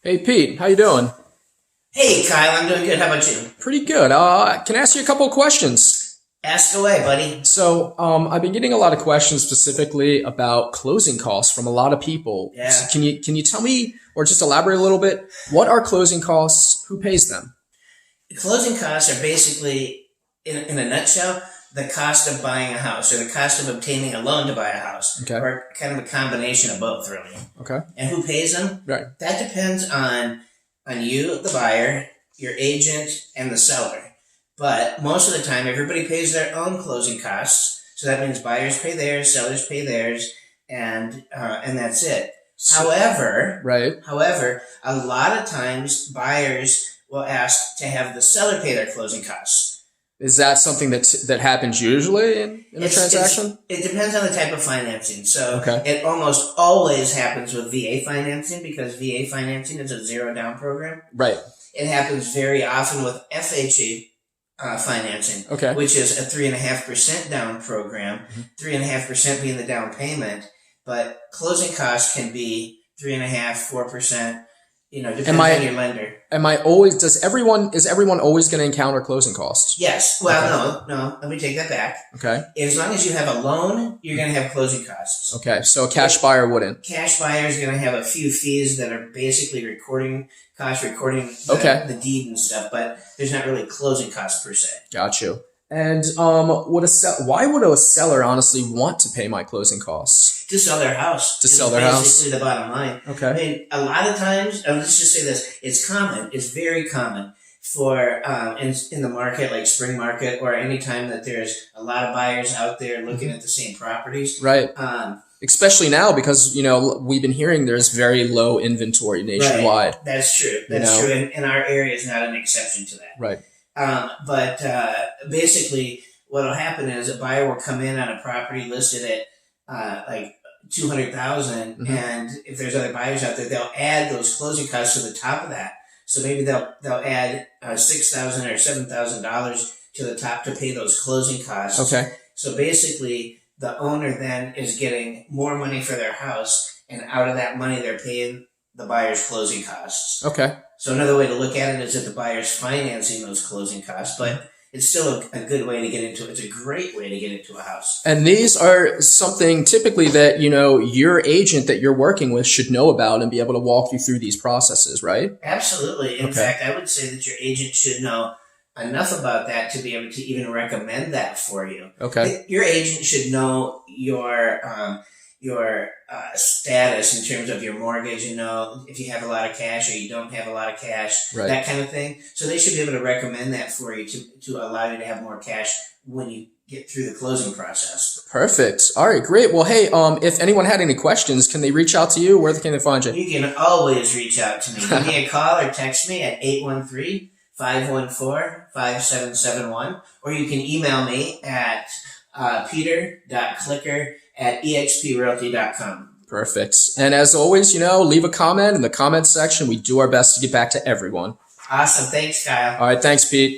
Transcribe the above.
Hey Pete, how you doing? Hey, Kyle, I'm doing good. How about you? Pretty good. Can I ask you a couple of questions? Ask away, buddy. I've been getting a lot of questions specifically about closing costs from a lot of people. Yeah. So can you tell me, or just elaborate a little bit, what are closing costs? Who pays them? Closing costs are basically, in a nutshell, the cost of buying a house or the cost of obtaining a loan to buy a house. Okay. Or kind of a combination of both, really. Okay. And who pays them? Right. That depends on you, the buyer, your agent, and the seller. But most of the time, everybody pays their own closing costs. So that means buyers pay theirs, sellers pay theirs, and that's it. However, a lot of times buyers will ask to have the seller pay their closing costs. Is that something that happens usually in a transaction? It depends on the type of financing. So Okay. It almost always happens with VA financing because VA financing is a zero down program. Right. It happens very often with FHA financing, Okay. which is a 3.5% down program, 3.5% being the down payment, but closing costs can be 3.5%, 4%. Depends on your lender. Is everyone always going to encounter closing costs? Yes. Well, no. Let me take that back. Okay. As long as you have a loan, you're going to have closing costs. Okay. So a cash buyer wouldn't. Cash buyer is going to have a few fees that are basically recording the deed and stuff, but there's not really closing costs per se. Got you. And why would a seller honestly want to pay my closing costs? To sell their house. To sell their house. Basically the bottom line. Okay. I mean, a lot of times, let's just say this, it's very common for, in the market, like spring market, or any time that there's a lot of buyers out there looking at the same properties. Right. Especially now because, we've been hearing there's very low inventory nationwide. Right. That's true. That's true. And our area is not an exception to that. Right. But basically what'll happen is a buyer will come in on a property listed at, like 200,000, and if there's other buyers out there, they'll add those closing costs to the top of that. So maybe they'll add $6,000 or $7,000 to the top to pay those closing costs. Okay. So basically, the owner then is getting more money for their house, and out of that money, they're paying the buyer's closing costs. Okay. So another way to look at it is that the buyer's financing those closing costs, but it's still a good way to get into it. It's a great way to get into a house. And these are something typically that, your agent that you're working with should know about and be able to walk you through these processes, right? Absolutely. In fact, I would say that your agent should know enough about that to be able to even recommend that for you. Okay. Your agent should know your status in terms of your mortgage, if you have a lot of cash or you don't have a lot of cash, right. That kind of thing. So they should be able to recommend that for you to allow you to have more cash when you get through the closing process. Perfect. All right, great. Well, hey, if anyone had any questions, can they reach out to you? Where can they find you? You can always reach out to me. Give me a call or text me at 813-514-5771, or you can email me at peter.clicker@exprealty.com. Perfect. And as always, leave a comment in the comment section. We do our best to get back to everyone. Awesome. Thanks, Kyle. All right. Thanks, Pete.